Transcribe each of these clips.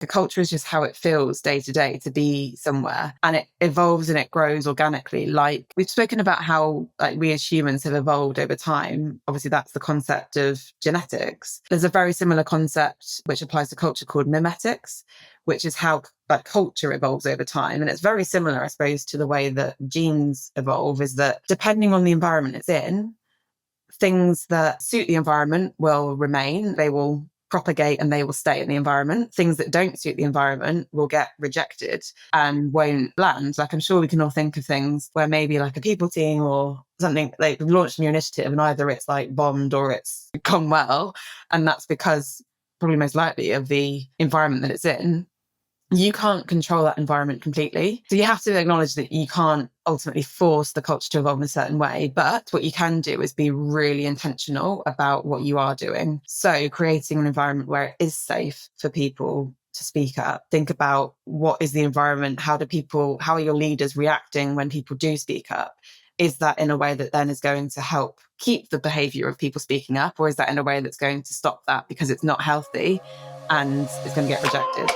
The culture is just how it feels day to day to be somewhere, and it evolves and it grows organically. Like we've spoken about how like we as humans have evolved over time. Obviously, that's the concept of genetics. There's a very similar concept which applies to culture called mimetics, which is how like culture evolves over time. And it's very similar, I suppose, to the way that genes evolve, is that depending on the environment it's in, things that suit the environment will remain, they will propagate and they will stay in the environment. Things that don't suit the environment will get rejected and won't land. Like I'm sure we can all think of things where maybe like a people team or something, they've launched a new initiative and either it's like bombed or it's gone well. And that's because probably most likely of the environment that it's in. You can't control that environment completely. So you have to acknowledge that you can't ultimately force the culture to evolve in a certain way. But what you can do is be really intentional about what you are doing. So creating an environment where it is safe for people to speak up. Think about what is the environment? How are your leaders reacting when people do speak up? Is that in a way that then is going to help keep the behavior of people speaking up? Or is that in a way that's going to stop that because it's not healthy and it's going to get rejected?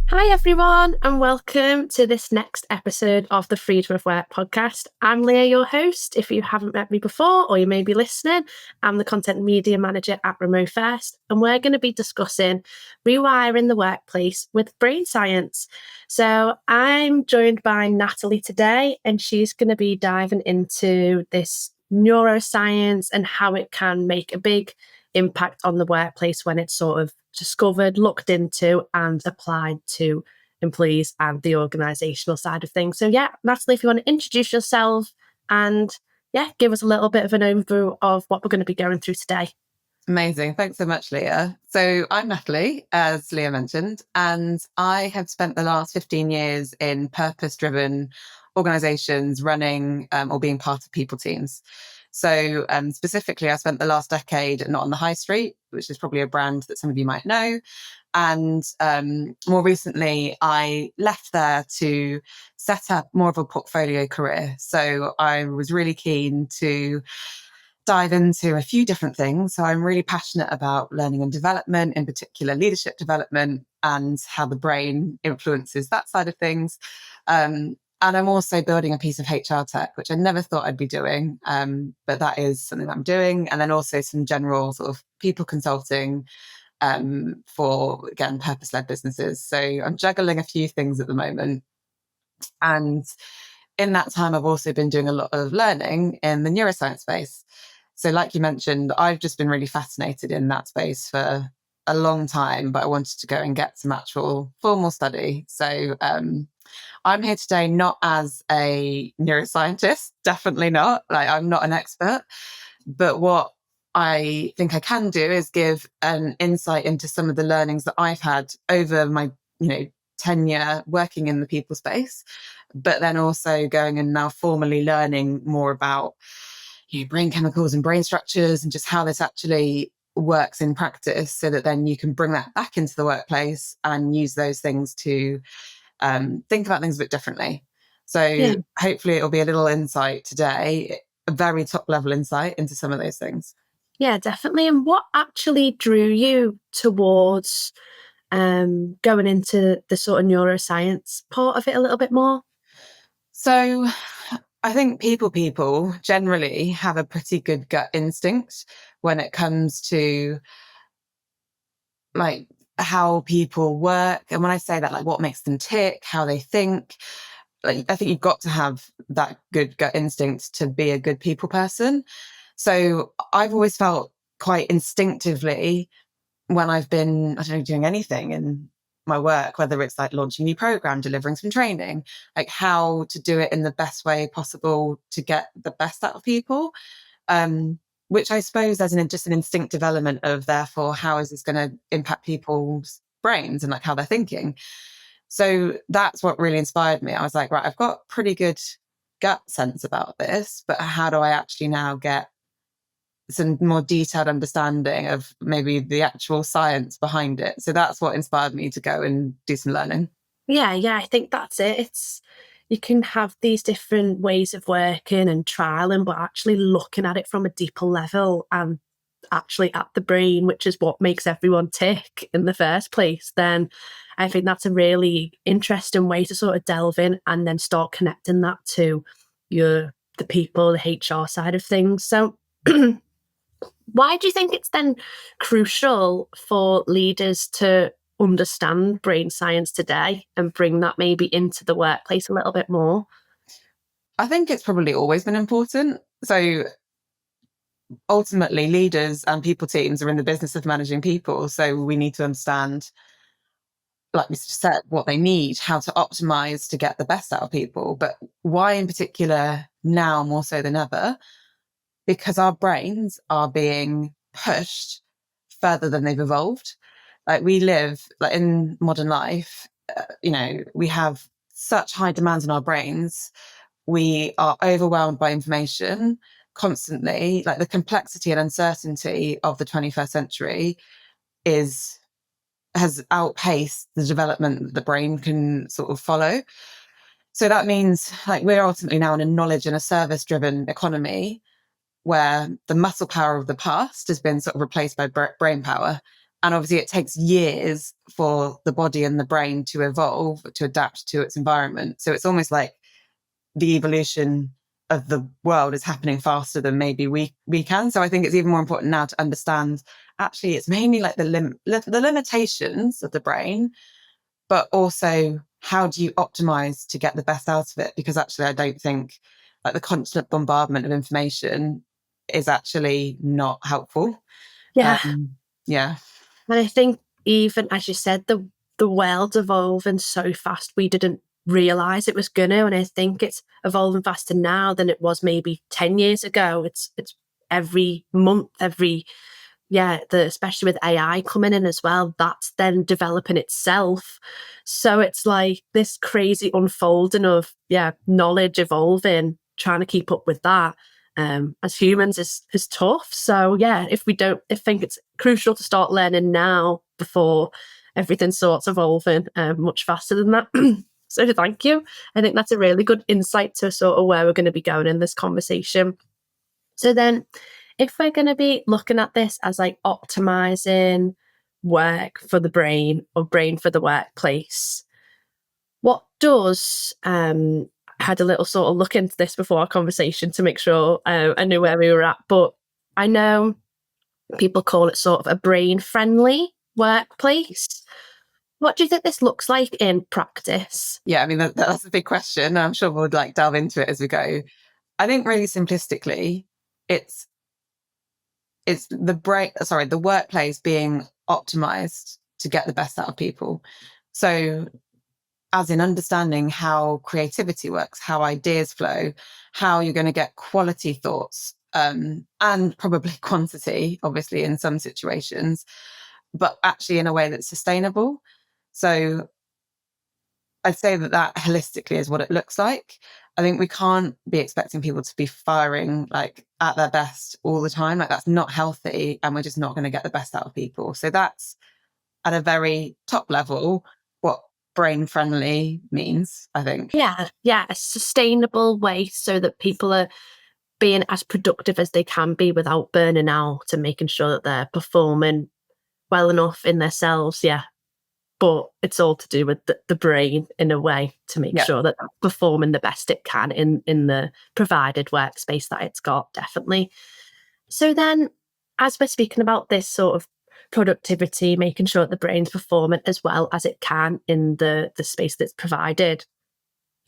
Hi everyone, and welcome to this next episode of the Freedom of Work podcast. I'm Leah, your host. If you haven't met me before or you may be listening, I'm the content media manager at Remote First, and we're going to be discussing rewiring the workplace with brain science. So I'm joined by Natalie today, and she's going to be diving into this neuroscience and how it can make a big impact on the workplace when it's sort of discovered, looked into and applied to employees and the organisational side of things. So yeah, Natalie, if you want to introduce yourself and give us a little bit of an overview of what we're going to be going through today. Amazing. Thanks so much, Leah. So I'm Natalie, as Leah mentioned, and I have spent the last 15 years in purpose-driven organisations running or being part of people teams. So specifically, I spent the last decade not on the high street, which is probably a brand that some of you might know. And more recently, I left there to set up more of a portfolio career. So I was really keen to dive into a few different things. So I'm really passionate about learning and development, in particular leadership development and how the brain influences that side of things. And I'm also building a piece of HR tech, which I never thought I'd be doing. But that is something that I'm doing. And then also some general sort of people consulting for, again, purpose-led businesses. So I'm juggling a few things at the moment. And in that time, I've also been doing a lot of learning in the neuroscience space. So like you mentioned, I've just been really fascinated in that space for a long time, but I wanted to go and get some actual formal study. So I'm here today not as a neuroscientist, definitely not. Like I'm not an expert, but what I think I can do is give an insight into some of the learnings that I've had over my, tenure working in the people space, but then also going and now formally learning more about brain chemicals and brain structures and just how this actually works in practice, so that then you can bring that back into the workplace and use those things to think about things a bit differently. So hopefully it'll be a little insight today, a very top level insight into some of those things. Yeah, definitely. And what actually drew you towards going into the sort of neuroscience part of it a little bit more? So I think people generally have a pretty good gut instinct when it comes to like how people work. And when I say that, like what makes them tick, how they think, like I think you've got to have that good gut instinct to be a good people person. So I've always felt quite instinctively when I've been, doing anything in my work, whether it's like launching a new program, delivering some training, like how to do it in the best way possible to get the best out of people. Which I suppose there's just an instinctive element of, therefore, how is this going to impact people's brains and like how they're thinking? So that's what really inspired me. I was like, right, I've got pretty good gut sense about this, but how do I actually now get some more detailed understanding of maybe the actual science behind it? So that's what inspired me to go and do some learning. Yeah, I think that's it. you can have these different ways of working and trialing, but actually looking at it from a deeper level and actually at the brain, which is what makes everyone tick in the first place, then I think that's a really interesting way to sort of delve in and then start connecting that to the people, the HR side of things. So why do you think it's then crucial for leaders to understand brain science today and bring that maybe into the workplace a little bit more? I think it's probably always been important. So ultimately, leaders and people teams are in the business of managing people. So we need to understand, like we said, what they need, how to optimize to get the best out of people. But why in particular now more so than ever? Because our brains are being pushed further than they've evolved. Like we live like in modern life, we have such high demands on our brains. We are overwhelmed by information constantly. Like the complexity and uncertainty of the 21st century has outpaced the development that the brain can sort of follow. So that means like we're ultimately now in a knowledge and a service driven economy where the muscle power of the past has been sort of replaced by brain power. And obviously it takes years for the body and the brain to evolve, to adapt to its environment. So it's almost like the evolution of the world is happening faster than maybe we can. So I think it's even more important now to understand actually it's mainly like the limitations of the brain, but also how do you optimize to get the best out of it? Because actually I don't think like the constant bombardment of information is actually not helpful. Yeah. Yeah. And I think even as you said, the world's evolving so fast we didn't realize it was gonna. And I think it's evolving faster now than it was maybe 10 years ago. It's every month, especially with AI coming in as well, that's then developing itself. So it's like this crazy unfolding of knowledge evolving, trying to keep up with that. As humans is tough. So I think it's crucial to start learning now before everything starts evolving much faster than that. So thank you. I think that's a really good insight to sort of where we're going to be going in this conversation. So then if we're going to be looking at this as like optimizing work for the brain or brain for the workplace, what does I had a little sort of look into this before our conversation to make sure I knew where we were at, but I know people call it sort of a brain-friendly workplace. What do you think this looks like in practice? Yeah, I mean, that's a big question. I'm sure we'll like delve into it as we go. I think really simplistically, it's the workplace being optimized to get the best out of people. So as in understanding how creativity works, how ideas flow, how you're going to get quality thoughts, and probably quantity, obviously, in some situations, but actually in a way that's sustainable. So I'd say that holistically is what it looks like. I think we can't be expecting people to be firing like at their best all the time. Like that's not healthy, and we're just not going to get the best out of people. So that's at a very top level what brain friendly means, I think. Yeah, a sustainable way so that people are being as productive as they can be without burning out and making sure that they're performing well enough in themselves. Yeah. But it's all to do with the brain in a way to make sure that it's performing the best it can in the provided workspace that it's got, definitely. So then, as we're speaking about this sort of productivity, making sure that the brain's performing as well as it can in the space that's provided,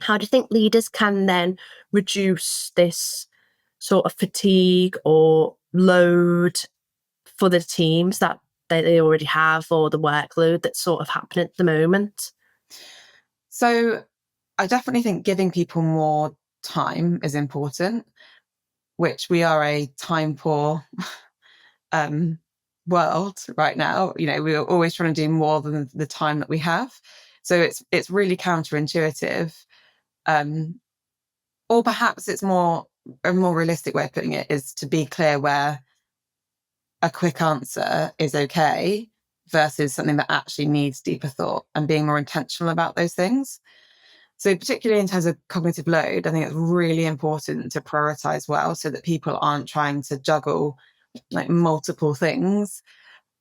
how do you think leaders can then reduce this sort of fatigue or load for the teams that they already have, or the workload that's sort of happening at the moment? So I definitely think giving people more time is important, which we are a time poor world right now. We're always trying to do more than the time that we have. So it's really counterintuitive. Or perhaps a more realistic way of putting it is to be clear where a quick answer is okay versus something that actually needs deeper thought and being more intentional about those things. So particularly in terms of cognitive load, I think it's really important to prioritize well so that people aren't trying to juggle like multiple things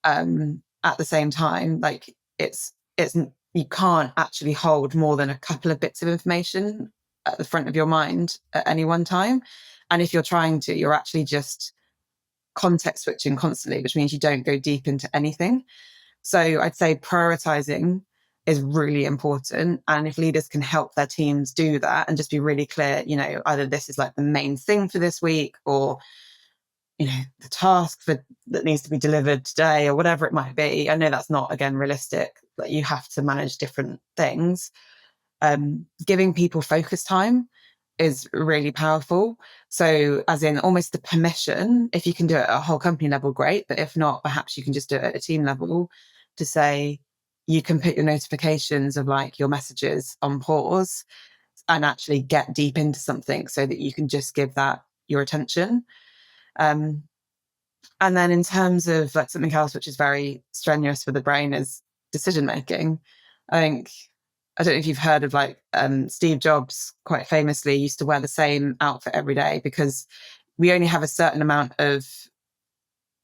at the same time. Like it's you can't actually hold more than a couple of bits of information at the front of your mind at any one time. And if you're trying to, you're actually just context switching constantly, which means you don't go deep into anything. So I'd say prioritizing is really important. And if leaders can help their teams do that and just be really clear, you know, either this is like the main thing for this week, or, you know, the task that needs to be delivered today, or whatever it might be. I know that's not, again, realistic, but you have to manage different things. Giving people focus time is really powerful. So as in almost the permission, if you can do it at a whole company level, great. But if not, perhaps you can just do it at a team level to say, you can put your notifications of like your messages on pause and actually get deep into something so that you can just give that your attention. And then in terms of like something else, which is very strenuous for the brain, is decision making. I think, I don't know if you've heard of like Steve Jobs quite famously used to wear the same outfit every day because we only have a certain amount of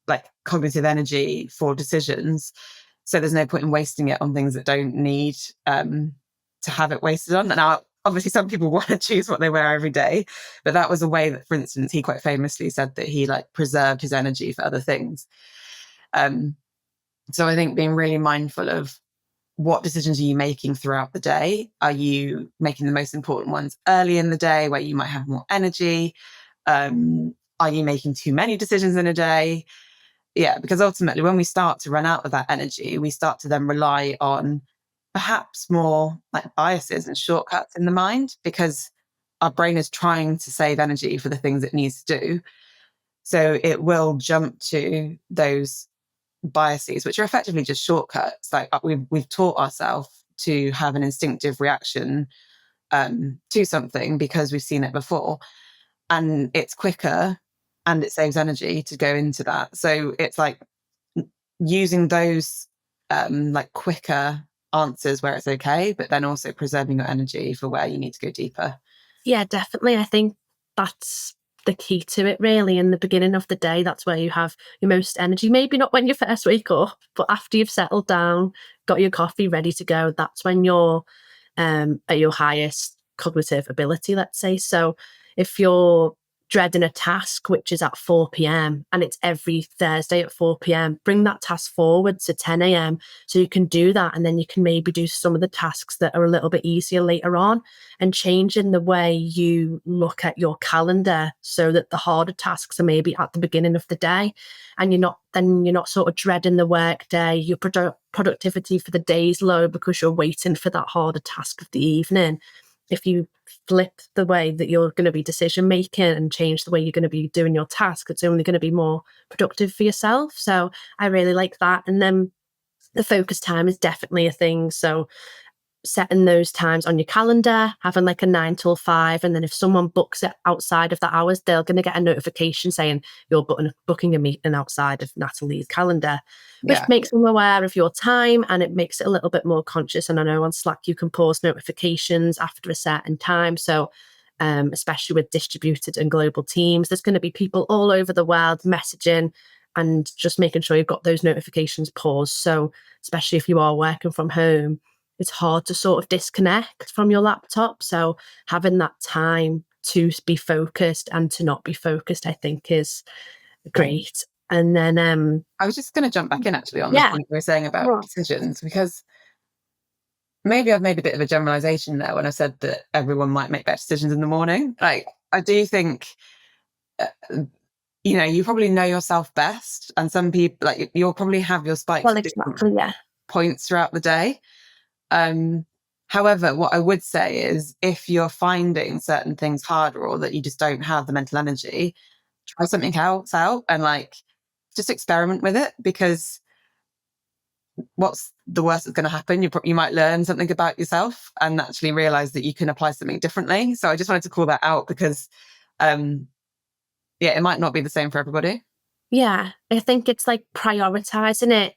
like cognitive energy for decisions. So there's no point in wasting it on things that don't need to have it wasted on. Now, obviously, some people want to choose what they wear every day, but that was a way that, for instance, he quite famously said that he like preserved his energy for other things. So I think being really mindful of what decisions are you making throughout the day? Are you making the most important ones early in the day where you might have more energy? Are you making too many decisions in a day? Yeah, because ultimately when we start to run out of that energy, we start to then rely on perhaps more like biases and shortcuts in the mind because our brain is trying to save energy for the things it needs to do. So it will jump to those biases, which are effectively just shortcuts. Like we've taught ourselves to have an instinctive reaction to something because we've seen it before, and it's quicker and it saves energy to go into that. So it's like using those like quicker answers where it's okay, but then also preserving your energy for where you need to go deeper. Yeah, definitely. I think that's the key to it, really. In the beginning of the day, that's where you have your most energy. Maybe not when you first wake up, but after you've settled down, got your coffee ready to go, that's when you're at your highest cognitive ability, let's say. So if you're dreading a task which is at 4 p.m. and it's every Thursday at 4 p.m., bring that task forward to 10 a.m. so you can do that, and then you can maybe do some of the tasks that are a little bit easier later on, and changing the way you look at your calendar so that the harder tasks are maybe at the beginning of the day, and you're not sort of dreading the work day. Your productivity for the day is low because you're waiting for that harder task of the evening. If you flip the way that you're going to be decision making and change the way you're going to be doing your task, it's only going to be more productive for yourself. So I really like that. And then the focus time is definitely a thing. So setting those times on your calendar, having like a 9 till 5. And then if someone books it outside of the hours, they're going to get a notification saying you're booking a meeting outside of Natalie's calendar, which makes them aware of your time, and it makes it a little bit more conscious. And I know on Slack, you can pause notifications after a certain time. So especially with distributed and global teams, there's going to be people all over the world messaging, and just making sure you've got those notifications paused. So especially if you are working from home, it's hard to sort of disconnect from your laptop. So having that time to be focused and to not be focused, I think, is great. And then I was just going to jump back in actually on the point we were saying about decisions, because maybe I've made a bit of a generalization there when I said that everyone might make better decisions in the morning. Like I do think, you know, you probably know yourself best, and some people like you'll probably have your spikes points throughout the day. However, what I would say is if you're finding certain things harder or that you just don't have the mental energy, try something else out and like just experiment with it, because what's the worst that's going to happen? You might learn something about yourself and actually realize that you can apply something differently. So I just wanted to call that out because, it might not be the same for everybody. Yeah, I think it's like prioritizing it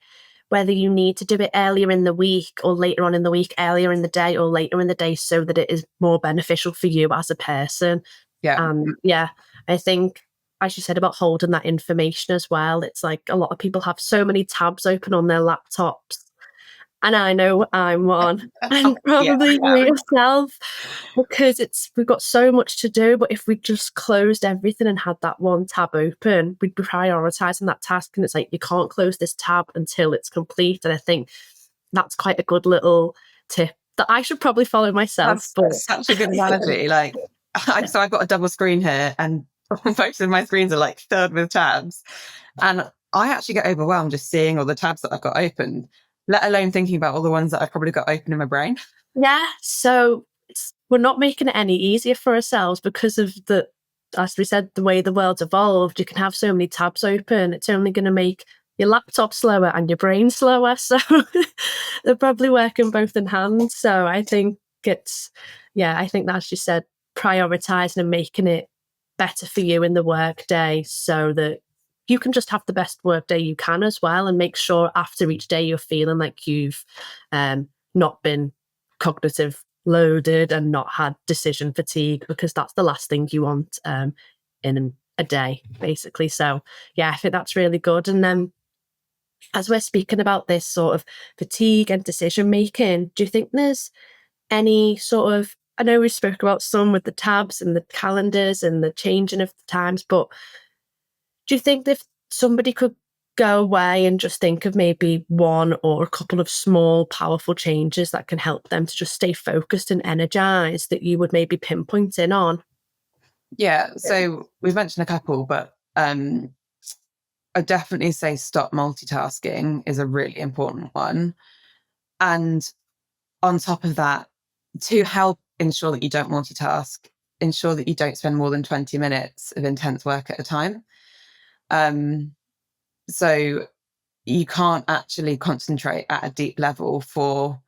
whether you need to do it earlier in the week or later on in the week, earlier in the day or later in the day, so that it is more beneficial for you as a person. Yeah. Yeah, I think, as you said about holding that information as well, it's like a lot of people have so many tabs open on their laptops. And I know I'm one, and Yeah, probably you yeah. yourself, because we've got so much to do. But if we just closed everything and had that one tab open, we'd be prioritizing that task. And it's like, you can't close this tab until it's complete. And I think that's quite a good little tip that I should probably follow myself. That's such a good analogy. Like, so I've got a double screen here, and both of my screens are like filled with tabs. And I actually get overwhelmed just seeing all the tabs that I've got open, let alone thinking about all the ones that I've probably got open in my brain. Yeah, so we're not making it any easier for ourselves because of as we said, the way the world's evolved. You can have so many tabs open. It's only going to make your laptop slower and your brain slower. So they're probably working both in hand. So I think I think that's just said, prioritizing and making it better for you in the work day so that you can just have the best work day you can as well, and make sure after each day you're feeling like you've not been cognitive loaded and not had decision fatigue, because that's the last thing you want in a day, basically. So yeah, I think that's really good. And then, as we're speaking about this sort of fatigue and decision making, do you think there's any sort of, I know we spoke about some with the tabs and the calendars and the changing of the times, but do you think if somebody could go away and just think of maybe one or a couple of small, powerful changes that can help them to just stay focused and energized, that you would maybe pinpoint in on? Yeah. So we've mentioned a couple, but I definitely say stop multitasking is a really important one. And on top of that, to help ensure that you don't multitask, ensure that you don't spend more than 20 minutes of intense work at a time. So you can't actually concentrate at a deep level for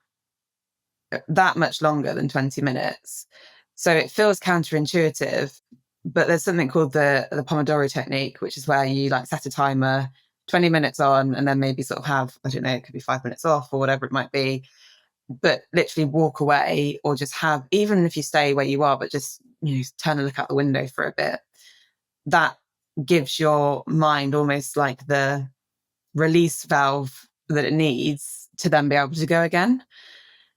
that much longer than 20 minutes. So it feels counterintuitive, but there's something called the Pomodoro technique, which is where you like set a timer, 20 minutes on, and then maybe sort of have, I don't know, it could be 5 minutes off or whatever it might be, but literally walk away, or just have, even if you stay where you are, but just, turn and look out the window for a bit. That gives your mind almost like the release valve that it needs to then be able to go again.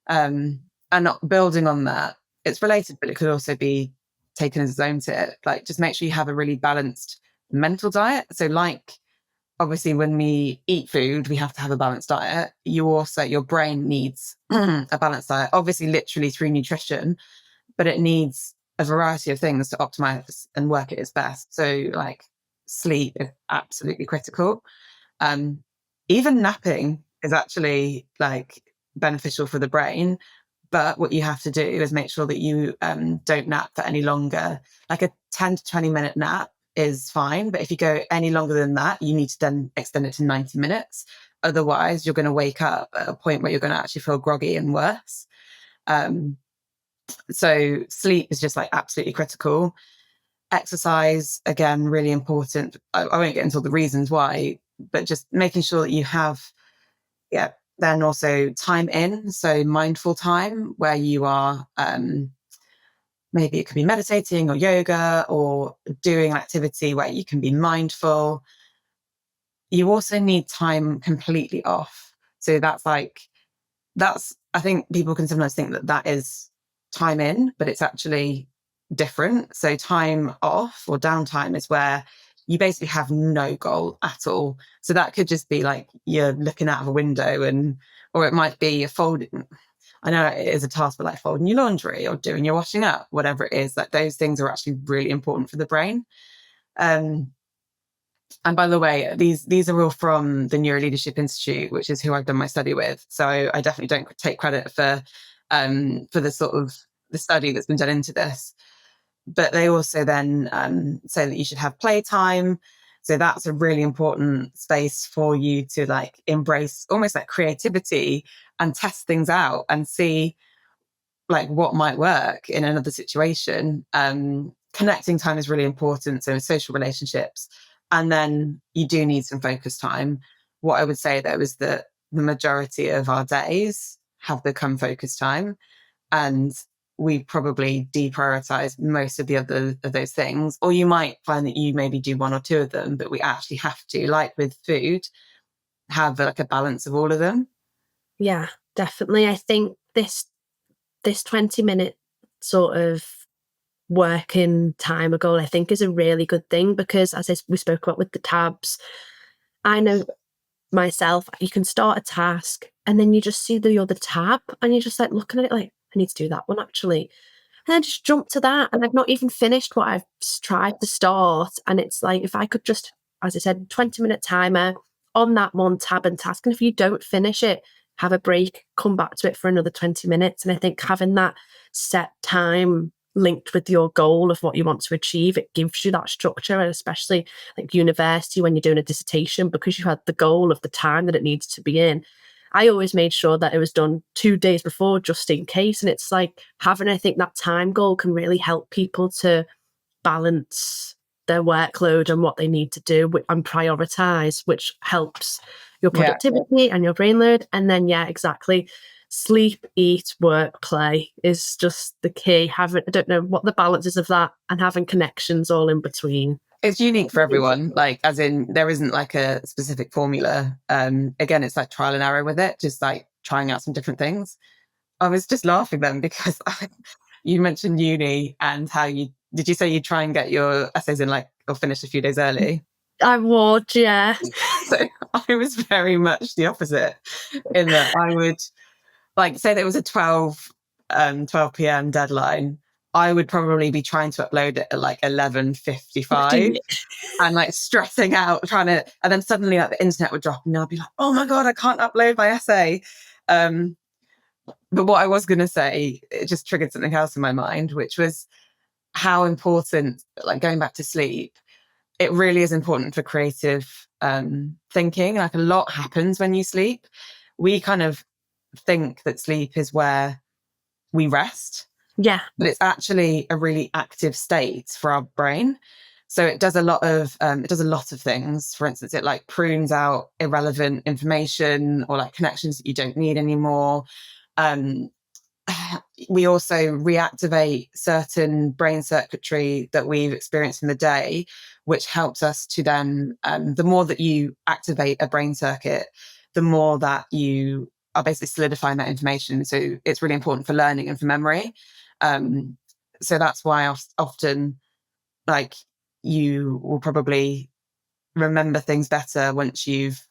And not building on that, it's related, but it could also be taken as its own tip. Like, just make sure you have a really balanced mental diet. So like, obviously when we eat food, we have to have a balanced diet. Your brain needs a balanced diet, obviously literally through nutrition, but it needs a variety of things to optimize and work at its best. So like, sleep is absolutely critical. Even napping is actually like beneficial for the brain. But what you have to do is make sure that you don't nap for any longer. Like a 10 to 20 minute nap is fine. But if you go any longer than that, you need to then extend it to 90 minutes. Otherwise, you're going to wake up at a point where you're going to actually feel groggy and worse. So sleep is just like absolutely critical. Exercise, again, really important. I won't get into all the reasons why, but just making sure that you have, then also time in. So mindful time where you are, maybe it could be meditating or yoga or doing an activity where you can be mindful. You also need time completely off. So I think people can sometimes think that that is time in, but it's actually different. So time off or downtime is where you basically have no goal at all. So that could just be like you're looking out of a window, or it might be a folding. I know it is a task, but like folding your laundry or doing your washing up, whatever it is, like those things are actually really important for the brain. And by the way, these are all from the Neuroleadership Institute, which is who I've done my study with. So I definitely don't take credit for the sort of the study that's been done into this. But they also then say that you should have playtime. So that's a really important space for you to like embrace almost like creativity and test things out and see like what might work in another situation. Connecting time is really important. So social relationships. And then you do need some focus time. What I would say though is that the majority of our days have become focus time, and we probably deprioritize most of the other of those things. Or you might find that you maybe do one or two of them, but we actually have to, like with food, have like a balance of all of them. Yeah, definitely. I think this 20-minute sort of working timer goal, I think, is a really good thing, because as we spoke about with the tabs, I know myself, you can start a task and then you just see the other tab and you're just like looking at it like, I need to do that one actually. And then just jump to that. And I've not even finished what I've tried to start. And it's like, if I could just, as I said, 20-minute timer on that one tab and task. And if you don't finish it, have a break, come back to it for another 20 minutes. And I think having that set time linked with your goal of what you want to achieve, it gives you that structure. And especially like university, when you're doing a dissertation, because you had the goal of the time that it needs to be in, I always made sure that it was done 2 days before, just in case. And it's like having, I think, that time goal can really help people to balance their workload and what they need to do and prioritize, which helps your productivity and your brain load. And then, yeah, exactly. Sleep, eat, work, play is just the key. I don't know what the balance is of that, and having connections all in between. It's unique for everyone, like as in there isn't like a specific formula. Again, it's like trial and error with it, just like trying out some different things. I was just laughing then because you mentioned uni and how did you say you try and get your essays in like or finish a few days early? I would, yeah. So I was very much the opposite, in that I would like say there was a 12 p.m. deadline. I would probably be trying to upload it at like 11:55 and like stressing out trying to, and then suddenly like the internet would drop and I'd be like, oh my God, I can't upload my essay. But what I was going to say, it just triggered something else in my mind, which was how important, like going back to sleep, it really is important for creative thinking. Like a lot happens when you sleep. We kind of think that sleep is where we rest. Yeah. But it's actually a really active state for our brain. So it does a lot of things. For instance, it like prunes out irrelevant information or like connections that you don't need anymore. We also reactivate certain brain circuitry that we've experienced in the day, which helps us to then, the more that you activate a brain circuit, the more that you are basically solidifying that information. So it's really important for learning and for memory. So that's why often, like, you will probably remember things better once you've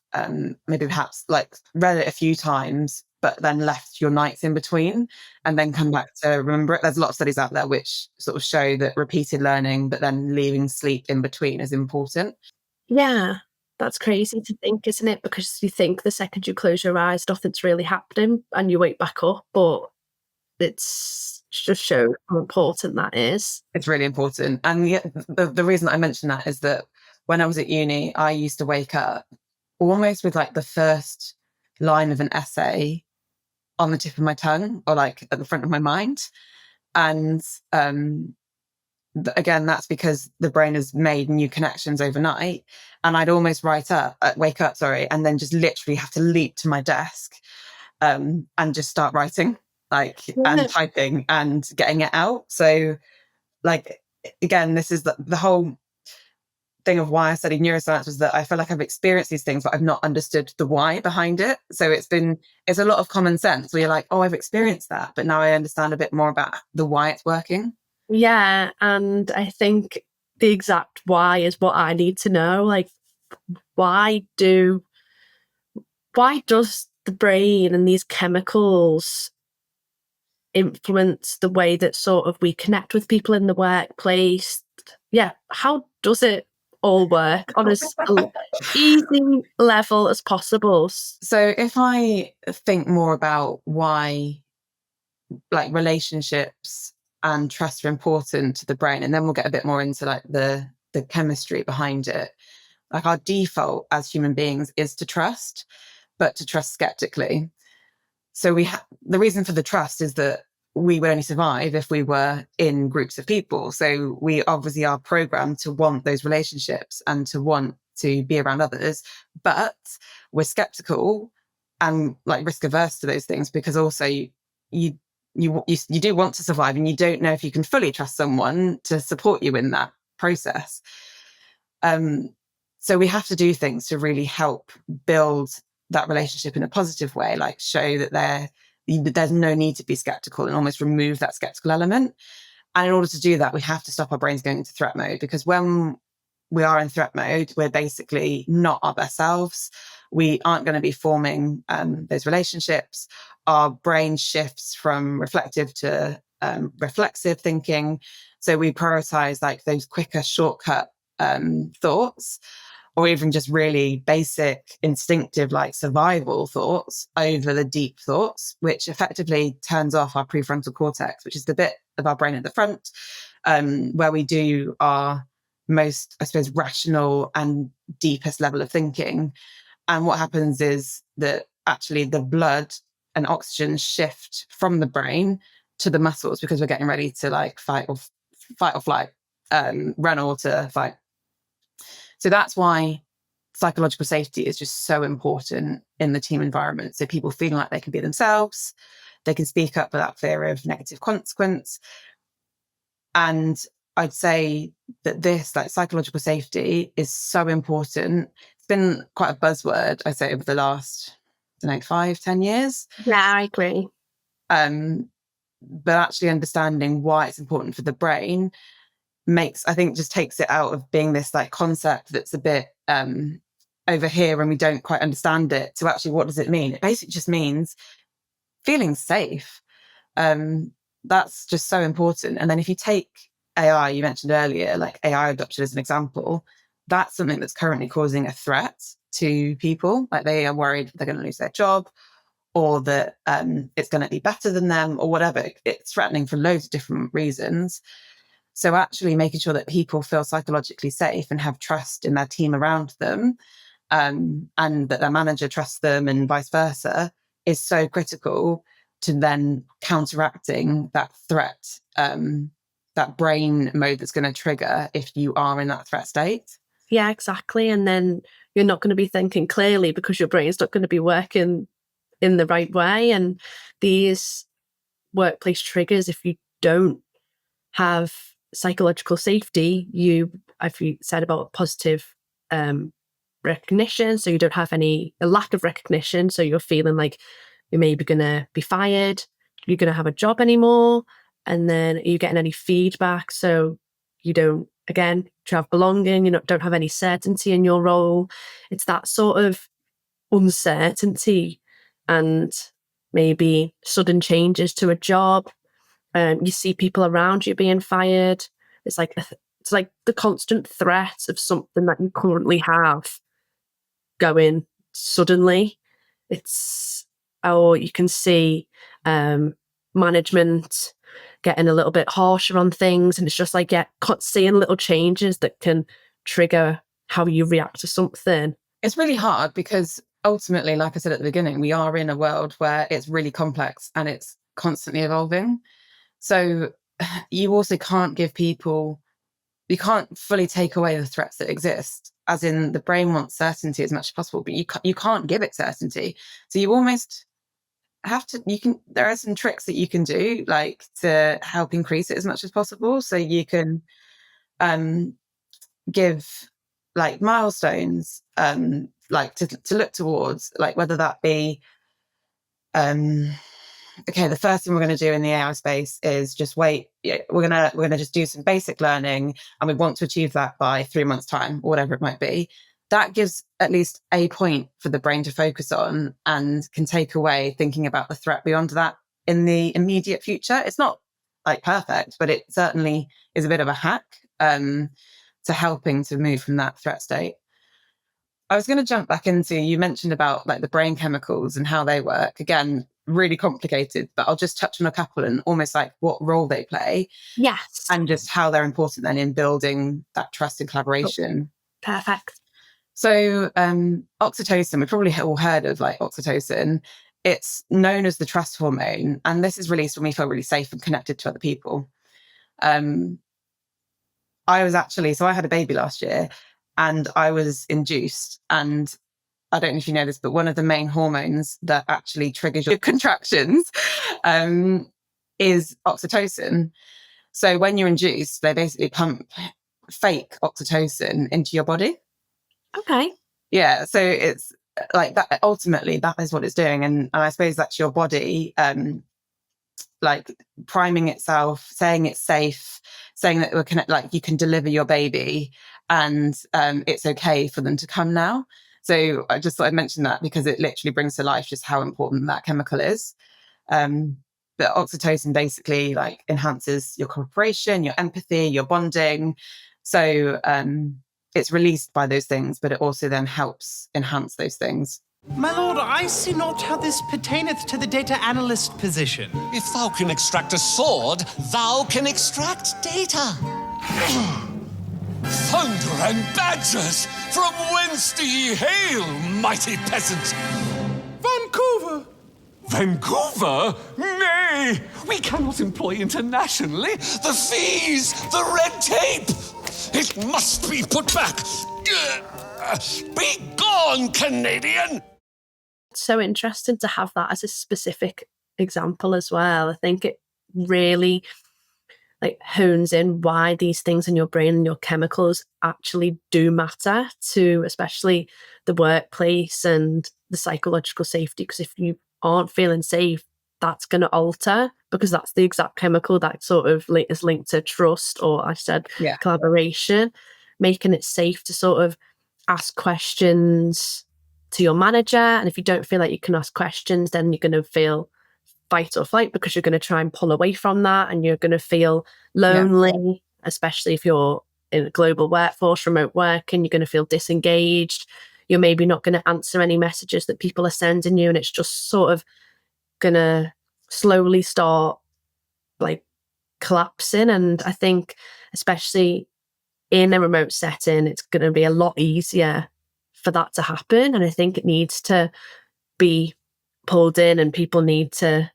maybe perhaps like read it a few times, but then left your nights in between and then come back to remember it. There's a lot of studies out there which sort of show that repeated learning, but then leaving sleep in between is important. Yeah, that's crazy to think, isn't it? Because you think the second you close your eyes, nothing's really happening and you wake back up, but it's just shows how important that is. It's really important. And yet the reason I mention that is that when I was at uni, I used to wake up almost with like the first line of an essay on the tip of my tongue or like at the front of my mind. And again, that's because the brain has made new connections overnight. And I'd almost wake up, and then just literally have to leap to my desk and just start writing, and typing and getting it out. So like, again, this is the whole thing of why I studied neuroscience, was that I feel like I've experienced these things, but I've not understood the why behind it. So it's a lot of common sense where you're like, oh, I've experienced that, but now I understand a bit more about the why it's working. Yeah. And I think the exact why is what I need to know. Like, why does the brain and these chemicals influence the way that sort of we connect with people in the workplace? Yeah. How does it all work on as easy level as possible? So if I think more about why like relationships and trust are important to the brain, and then we'll get a bit more into like the chemistry behind it. Like our default as human beings is to trust, but to trust skeptically. So the reason for the trust is that we would only survive if we were in groups of people. So we obviously are programmed to want those relationships and to want to be around others, but we're skeptical and like risk averse to those things, because also you do want to survive, and you don't know if you can fully trust someone to support you in that process. So we have to do things to really help build that relationship in a positive way, like show that there's no need to be skeptical and almost remove that skeptical element. And in order to do that, we have to stop our brains going into threat mode, because when we are in threat mode, we're basically not our best selves. We aren't going to be forming those relationships. Our brain shifts from reflective to reflexive thinking. So we prioritize like those quicker shortcut thoughts, or even just really basic instinctive like survival thoughts over the deep thoughts, which effectively turns off our prefrontal cortex, which is the bit of our brain at the front where we do our most, I suppose, rational and deepest level of thinking. And what happens is that actually the blood and oxygen shift from the brain to the muscles, because we're getting ready to like fight or flight, run or to fight. So that's why psychological safety is just so important in the team environment. So people feeling like they can be themselves, they can speak up without fear of negative consequence. And I'd say that this, like psychological safety, is so important. It's been quite a buzzword, I say, over the last, I don't know, 5-10 years. Yeah, I agree. But actually understanding why it's important for the brain I think just takes it out of being this like concept that's a bit over here and we don't quite understand it, to actually what does it mean? It basically just means feeling safe. That's just so important. And then if you take AI, you mentioned earlier, like AI adoption as an example, that's something that's currently causing a threat to people. Like they are worried they're going to lose their job, or that it's going to be better than them, or whatever. It's threatening for loads of different reasons. So actually making sure that people feel psychologically safe and have trust in their team around them, and that their manager trusts them and vice versa, is so critical to then counteracting that threat, that brain mode that's going to trigger if you are in that threat state. Yeah, exactly. And then you're not going to be thinking clearly, because your brain's not going to be working in the right way. And these workplace triggers, if you don't have psychological safety, if you said about positive recognition, so you don't have a lack of recognition, so you're feeling like you're maybe going to be fired, you're going to have a job anymore, and then are you getting any feedback? So you don't, again, have belonging, you don't have any certainty in your role. It's that sort of uncertainty and maybe sudden changes to a job. You see people around you being fired. It's like the constant threat of something that you currently have going suddenly. Or you can see management getting a little bit harsher on things, and it's just like seeing little changes that can trigger how you react to something. It's really hard because ultimately, like I said at the beginning, we are in a world where it's really complex and it's constantly evolving. So you also can't you can't fully take away the threats that exist, as in the brain wants certainty as much as possible, but you can't give it certainty. So you almost have to, there are some tricks that you can do, like to help increase it as much as possible. So you can give like milestones, like to look towards, like whether that be, okay, the first thing we're going to do in the AI space is just wait. We're gonna just do some basic learning, and we want to achieve that by 3 months' time, or whatever it might be. That gives at least a point for the brain to focus on, and can take away thinking about the threat beyond that in the immediate future. It's not like perfect, but it certainly is a bit of a hack to helping to move from that threat state. I was going to jump back into, you mentioned about like the brain chemicals and how they work. Again, really complicated, but I'll just touch on a couple and almost like what role they play. Yes. And just how they're important then in building that trust and collaboration. Perfect. So oxytocin, we've probably all heard of like oxytocin. It's known as the trust hormone, and this is released when we feel really safe and connected to other people. I had a baby last year, and I was induced, and I don't know if you know this, but one of the main hormones that actually triggers your contractions is oxytocin. So when you're induced, they basically pump fake oxytocin into your body. Okay. Yeah. So it's like that. Ultimately, that is what it's doing. And I suppose that's your body, like priming itself, saying it's safe, saying that we're like you can deliver your baby and it's okay for them to come now. So I just thought I'd mention that because it literally brings to life just how important that chemical is. But oxytocin basically like enhances your cooperation, your empathy, your bonding. So it's released by those things, but it also then helps enhance those things. My lord, I see not how this pertaineth to the data analyst position. If thou can extract a sword, thou can extract data. Thunder and badgers, from whence do ye hail, mighty peasant? Vancouver! Vancouver? Nay, we cannot employ internationally. The fees, the red tape. It must be put back. Be gone, Canadian! So interesting to have that as a specific example as well. I think it really like hones in why these things in your brain and your chemicals actually do matter to especially the workplace and the psychological safety. Because if you aren't feeling safe, that's going to alter, because that's the exact chemical that sort of is linked to trust, or I said collaboration, making it safe to sort of ask questions to your manager. And if you don't feel like you can ask questions, then you're going to feel fight or flight, because you're going to try and pull away from that, and you're going to feel lonely, especially if you're in a global workforce, remote work, and you're going to feel disengaged. You're maybe not going to answer any messages that people are sending you, and it's just sort of going to slowly start like collapsing. And I think especially in a remote setting, it's going to be a lot easier for that to happen. And I think it needs to be pulled in, and people need to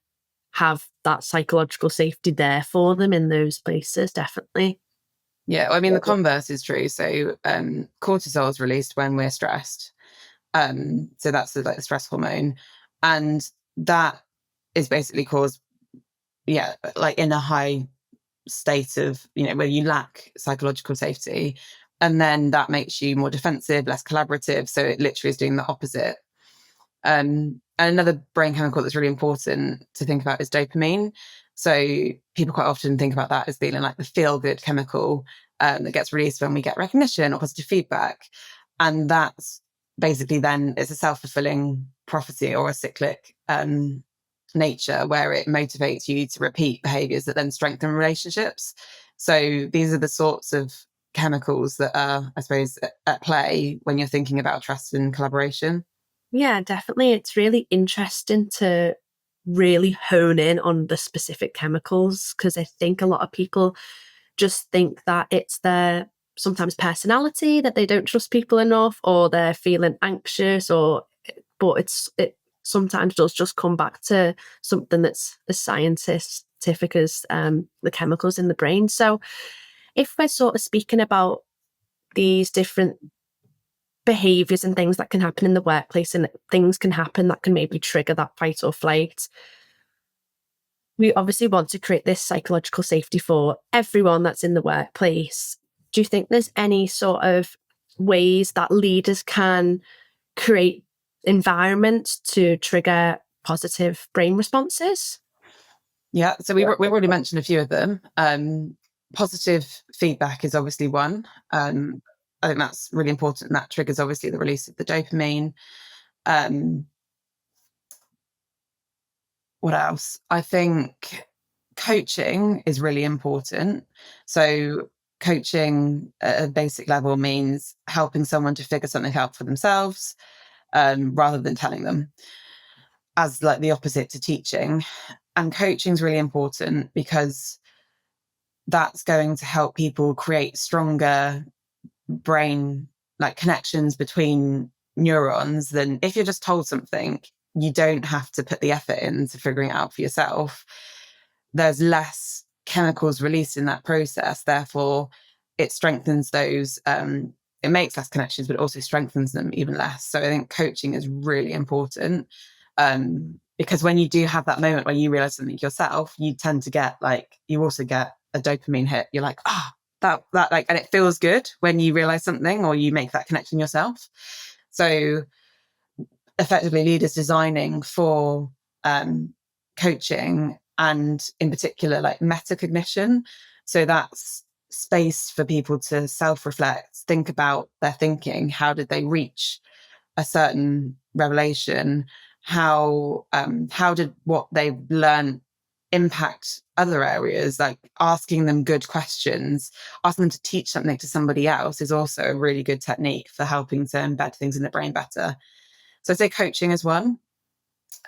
have that psychological safety there for them in those places, definitely. Yeah, I mean, the converse is true. So cortisol is released when we're stressed. So that's like the stress hormone. And that is basically caused, like in a high state of, where you lack psychological safety. And then that makes you more defensive, less collaborative. So it literally is doing the opposite. And another brain chemical that's really important to think about is dopamine. So people quite often think about that as being like the feel-good chemical that gets released when we get recognition or positive feedback. And that's basically then it's a self-fulfilling prophecy or a cyclic nature where it motivates you to repeat behaviors that then strengthen relationships. So these are the sorts of chemicals that are, I suppose, at play when you're thinking about trust and collaboration. Yeah, definitely. It's really interesting to really hone in on the specific chemicals, because I think a lot of people just think that it's their sometimes personality that they don't trust people enough, or they're feeling anxious, but it sometimes does just come back to something that's as scientific as the chemicals in the brain. So if we're sort of speaking about these different behaviors and things that can happen in the workplace, and things can happen that can maybe trigger that fight or flight, we obviously want to create this psychological safety for everyone that's in the workplace. Do you think there's any sort of ways that leaders can create environments to trigger positive brain responses? Yeah, so we've already mentioned a few of them. Positive feedback is obviously one. I think that's really important. And that triggers obviously the release of the dopamine. What else? I think coaching is really important. So coaching at a basic level means helping someone to figure something out for themselves, rather than telling them, as like the opposite to teaching. And coaching is really important because that's going to help people create stronger brain like connections between neurons than if you're just told something. You don't have to put the effort into figuring it out for yourself. There's less chemicals released in that process. Therefore, it strengthens those it makes less connections, but it also strengthens them even less. So I think coaching is really important, because when you do have that moment where you realize something yourself, you tend to get you also get a dopamine hit. You're like, that and it feels good when you realize something or you make that connection yourself. So effectively, leaders designing for coaching, and in particular metacognition. So that's space for people to self-reflect, think about their thinking. How did they reach a certain revelation? How did what they've learned impact other areas? Like asking them good questions, asking them to teach something to somebody else is also a really good technique for helping to embed things in the brain better. So I'd say coaching is one.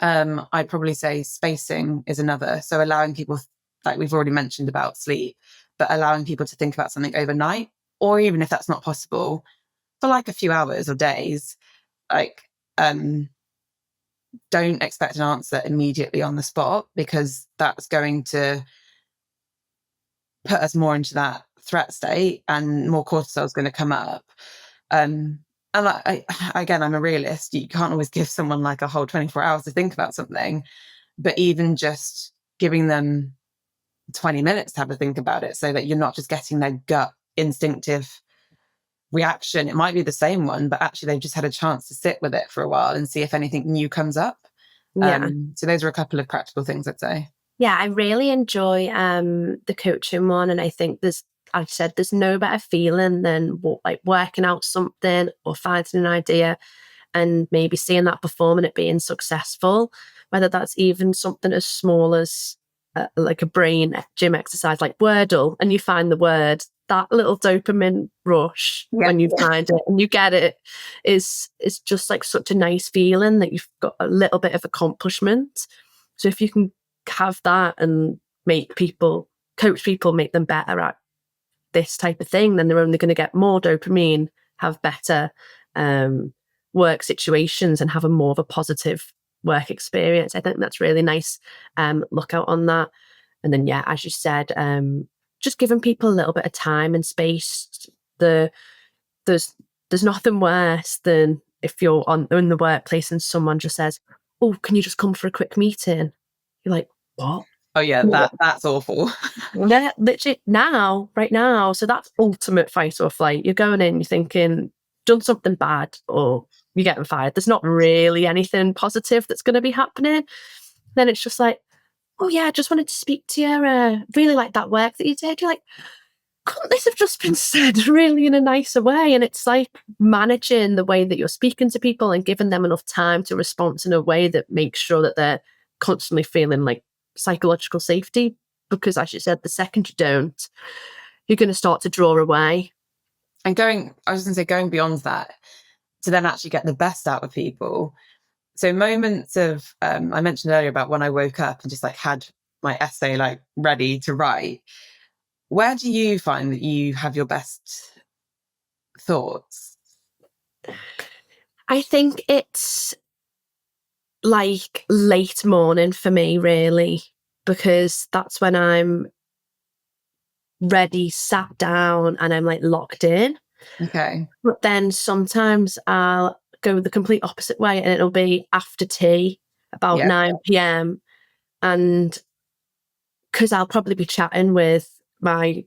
I'd probably say spacing is another. So allowing people, like we've already mentioned about sleep, but allowing people to think about something overnight, or even if that's not possible, for like a few hours or days. Don't expect an answer immediately on the spot, because that's going to put us more into that threat state and more cortisol is going to come up. And again, I'm a realist. You can't always give someone like a whole 24 hours to think about something, but even just giving them 20 minutes to have a think about it, so that you're not just getting their gut instinctive reaction. It might be the same one, but actually they've just had a chance to sit with it for a while and see if anything new comes up. Yeah. So those are a couple of practical things I'd say. Yeah, I really enjoy the coaching one, and I think there's no better feeling than working out something or finding an idea and maybe seeing that perform and it being successful, whether that's even something as small as like a brain gym exercise like Wordle, and you find the word. That little dopamine rush when you find it and you get it is just like such a nice feeling that you've got a little bit of accomplishment. So if you can have that and coach people, make them better at this type of thing, then they're only going to get more dopamine, have better work situations, and have a more of a positive work experience. I think that's really nice. Look out on that. And then, yeah, as you said, just giving people a little bit of time and space. There's nothing worse than if you're in the workplace and someone just says, "Oh, can you just come for a quick meeting?" You're like, "What?" Oh yeah, that's awful. Yeah, literally right now. So that's ultimate fight or flight. You're going in, you're thinking, done something bad, or you're getting fired. There's not really anything positive that's going to be happening. Then it's just like, "Oh yeah, I just wanted to speak to you. Really like that work that you did." You're like, couldn't this have just been said really in a nicer way? And it's like managing the way that you're speaking to people and giving them enough time to respond in a way that makes sure that they're constantly feeling like psychological safety. Because as you said, the second you don't, you're going to start to draw away. And going beyond that to then actually get the best out of people. So moments of, I mentioned earlier about when I woke up and just had my essay ready to write. Where do you find that you have your best thoughts? I think it's like late morning for me, really, because that's when I'm ready, sat down, and I'm locked in. Okay. But then sometimes I'll go the complete opposite way, and it'll be after tea, about 9 p.m. And because I'll probably be chatting with my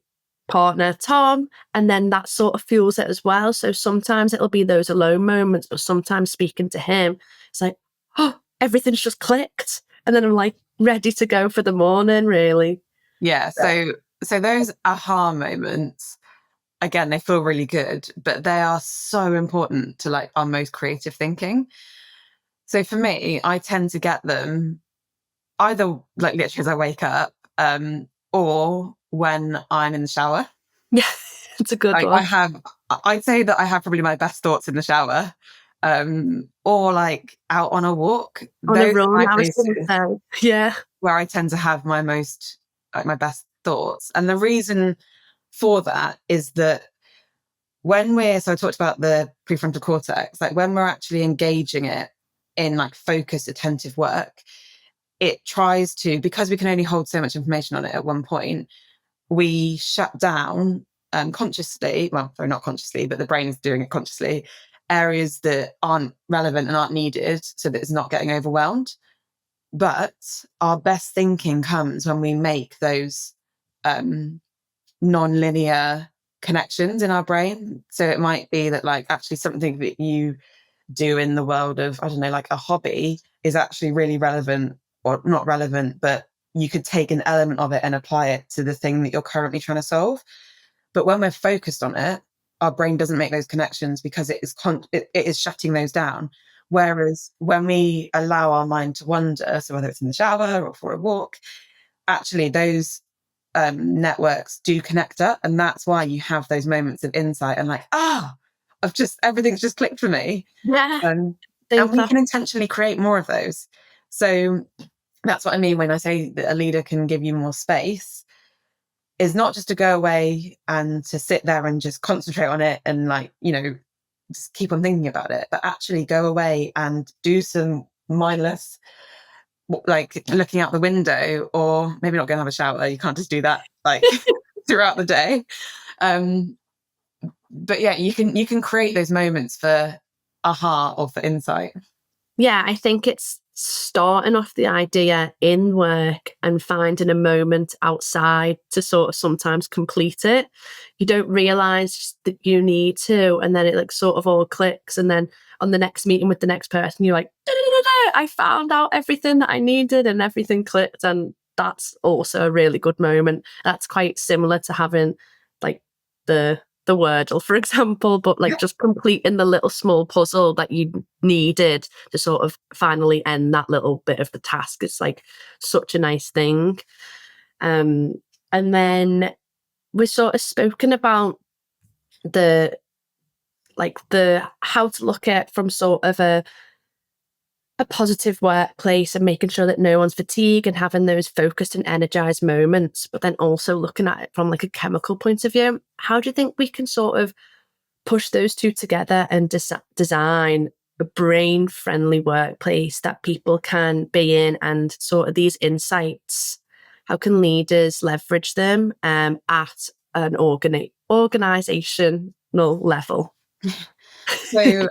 partner, Tom, and then that sort of fuels it as well. So sometimes it'll be those alone moments, but sometimes speaking to him, it's like, oh, everything's just clicked. And then I'm ready to go for the morning, really. Yeah. So those aha moments, again, they feel really good, but they are so important to our most creative thinking. So for me, I tend to get them either literally as I wake up, or when I'm in the shower. Yeah, it's a good one. I'd say that I have probably my best thoughts in the shower, or out on a walk. On a run, I was going to say. Yeah. Where I tend to have my most, my best thoughts. And the reason for that is that so I talked about the prefrontal cortex, when we're actually engaging it in focused, attentive work, it tries to, because we can only hold so much information on it at one point, we shut down consciously, well, sorry, not consciously, but the brain is doing it consciously, areas that aren't relevant and aren't needed so that it's not getting overwhelmed. But our best thinking comes when we make those non-linear connections in our brain. So it might be that like actually something that you do in the world of, I don't know, like a hobby is actually really relevant, or not relevant, but you could take an element of it and apply it to the thing that you're currently trying to solve. But when we're focused on it, our brain doesn't make those connections because it is shutting those down. Whereas when we allow our mind to wander, so whether it's in the shower or for a walk, actually those networks do connect up. And that's why you have those moments of insight and like, everything's just clicked for me. Yeah. And we can intentionally create more of those. So that's what I mean when I say that a leader can give you more space, is not just to go away and to sit there and just concentrate on it and like, just keep on thinking about it, but actually go away and do some mindless, like looking out the window, or maybe not go and have a shower. You can't just do that like throughout the day. But yeah, you can create those moments for aha or for insight. Yeah, I think it's starting off the idea in work and finding a moment outside to sort of sometimes complete it. You don't realize that you need to, and then it like sort of all clicks. And then on the next meeting with the next person, you're like, I found out everything that I needed and everything clicked. And that's also a really good moment. That's quite similar to having like the Wordle, for example, but like just completing the little small puzzle that you needed to sort of finally end that little bit of the task. It's like such a nice thing. And then we've sort of spoken about the how to look at from sort of a positive workplace and making sure that no one's fatigued and having those focused and energized moments, but then also looking at it from like a chemical point of view. How do you think we can sort of push those two together and design a brain-friendly workplace that people can be in, and sort of these insights, how can leaders leverage them at an organizational level? So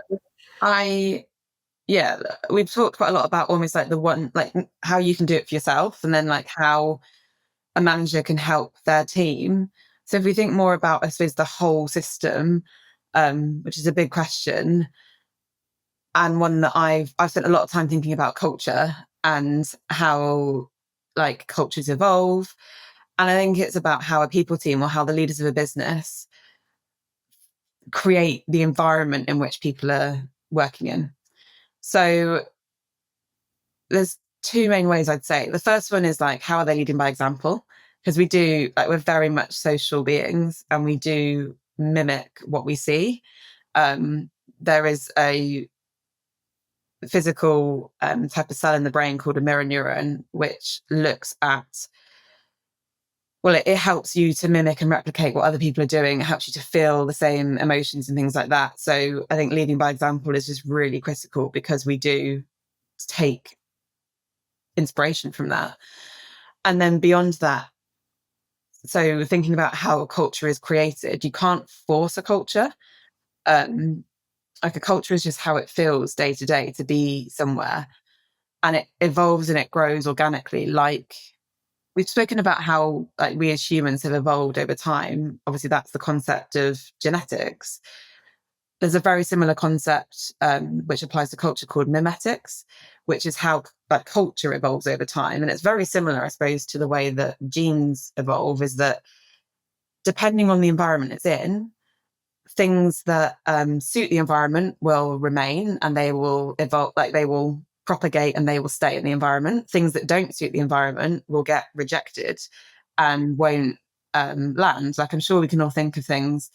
we've talked quite a lot about almost like how you can do it for yourself, and then like how a manager can help their team. So if we think more about, I suppose, the whole system, which is a big question, and one that I've spent a lot of time thinking about culture and how like cultures evolve. And I think it's about how a people team or how the leaders of a business create the environment in which people are working in. So there's two main ways I'd say. The first one is like, how are they leading by example? Because we're very much social beings and we do mimic what we see. There is a physical type of cell in the brain called a mirror neuron, which looks at, it helps you to mimic and replicate what other people are doing. It helps you to feel the same emotions and things like that. So I think leading by example is just really critical, because we do take inspiration from that. And then beyond that, so thinking about how a culture is created, you can't force a culture. Like a culture is just how it feels day to day to be somewhere, and it evolves and it grows organically. Like we've spoken about how like we as humans have evolved over time. Obviously that's the concept of genetics. There's a very similar concept which applies to culture called mimetics, which is how like culture evolves over time. And it's very similar, I suppose, to the way that genes evolve, is that depending on the environment it's in, things that suit the environment will remain and they will evolve, like they will propagate and they will stay in the environment. Things that don't suit the environment will get rejected and won't land. Like I'm sure we can all think of things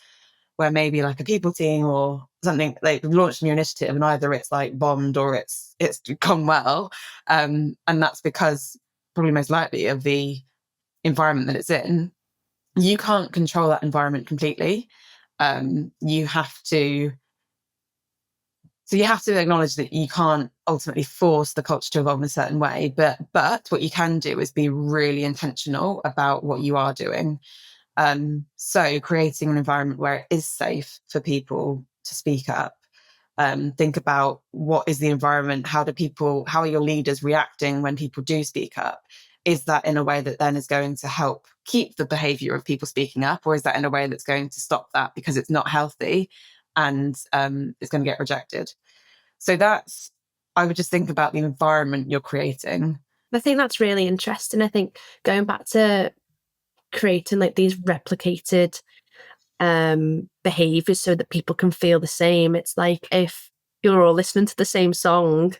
where maybe like a people team or something, like launched a new initiative and either it's like bombed or it's gone well. And that's because probably most likely of the environment that it's in. You can't control that environment completely. You have to acknowledge that you can't ultimately force the culture to evolve in a certain way, but what you can do is be really intentional about what you are doing. So creating an environment where it is safe for people to speak up. Think about what is the environment, how are your leaders reacting when people do speak up? Is that in a way that then is going to help keep the behavior of people speaking up, or is that in a way that's going to stop that because it's not healthy and it's going to get rejected? So I would just think about the environment you're creating. I think that's really interesting. I think going back to creating like these replicated behaviors so that people can feel the same. It's like if you're all listening to the same song,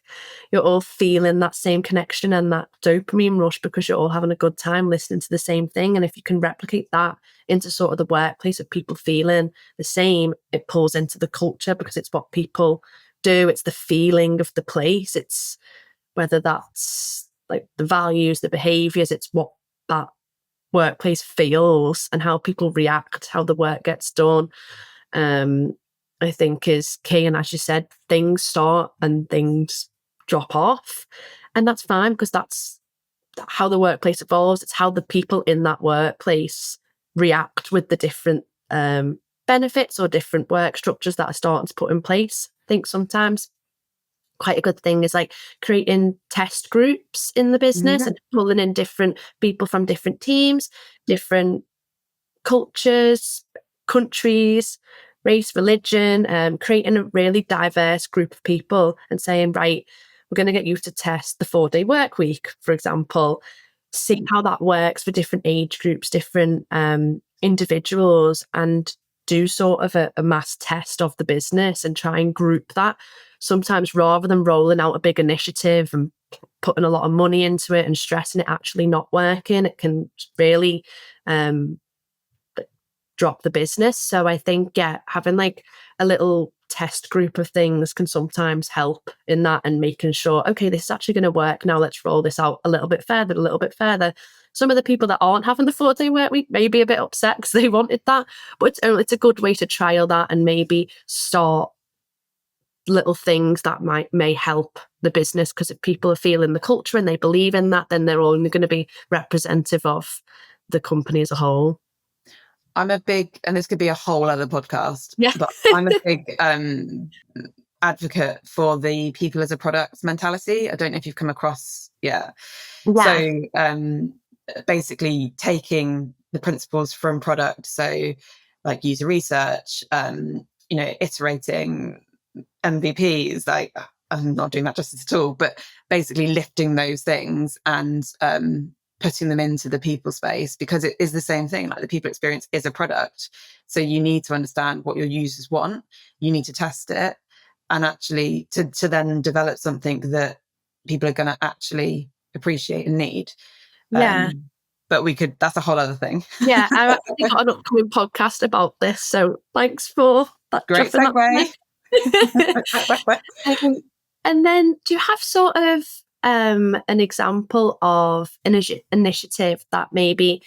you're all feeling that same connection and that dopamine rush because you're all having a good time listening to the same thing. And if you can replicate that into sort of the workplace of people feeling the same, it pulls into the culture because it's what people do. It's the feeling of the place. It's whether that's like the values, the behaviors, it's what that workplace feels and how people react, how the work gets done, I think is key. And as you said, things start and things drop off, and that's fine because that's how the workplace evolves. It's how the people in that workplace react with the different benefits or different work structures that are starting to put in place. I think sometimes quite a good thing is like creating test groups in the business and pulling in different people from different teams, different cultures, countries, race, religion, creating a really diverse group of people and saying, right, we're going to get you to test the 4-day work week, for example, see how that works for different age groups, different individuals, and do sort of a mass test of the business and try and group that. Sometimes rather than rolling out a big initiative and putting a lot of money into it and stressing it actually not working, it can really drop the business. So I think, having like a little test group of things can sometimes help in that and making sure, okay, this is actually going to work. Now let's roll this out a little bit further. Some of the people that aren't having the 4-day work week may be a bit upset because they wanted that, but it's a good way to trial that and maybe start little things that may help the business, because if people are feeling the culture and they believe in that, then they're only going to be representative of the company as a whole. I'm a big, and this could be a whole other podcast, but I'm a big advocate for the people as a product mentality. I don't know if you've come across, So basically taking the principles from product, so like user research, iterating, MVPs, like I'm not doing that justice at all, but basically lifting those things and putting them into the people space, because it is the same thing. Like the people experience is a product. So you need to understand what your users want. You need to test it and actually to then develop something that people are going to actually appreciate and need. But that's a whole other thing. Yeah, I've actually got an upcoming podcast about this. So thanks for that. Great segue. And then do you have sort of an example of an initiative that maybe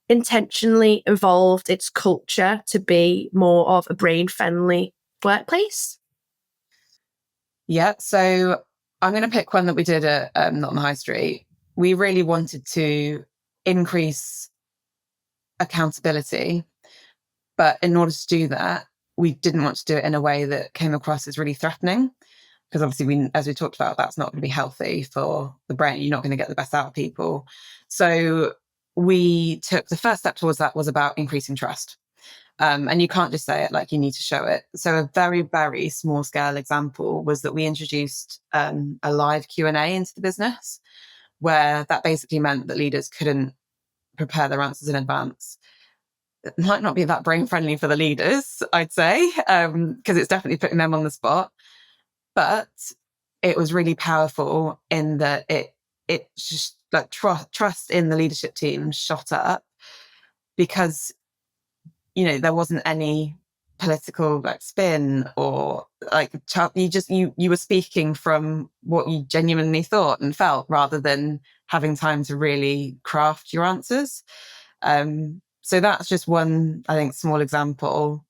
intentionally evolved its culture to be more of a brain-friendly workplace? Yeah, so I'm going to pick one that we did at Not on the High Street. We really wanted to increase accountability, but in order to do that, we didn't want to do it in a way that came across as really threatening, because obviously, as we talked about, that's not going to be healthy for the brain. You're not going to get the best out of people. So we took the first step towards that was about increasing trust. And you can't just say it, like you need to show it. So a very, very small scale example was that we introduced a live Q&A into the business, where that basically meant that leaders couldn't prepare their answers in advance. It might not be that brain friendly for the leaders, I'd say, because it's definitely putting them on the spot. But it was really powerful in that it just like trust in the leadership team shot up, because there wasn't any political like spin or like you were speaking from what you genuinely thought and felt, rather than having time to really craft your answers. So that's just one, I think, small example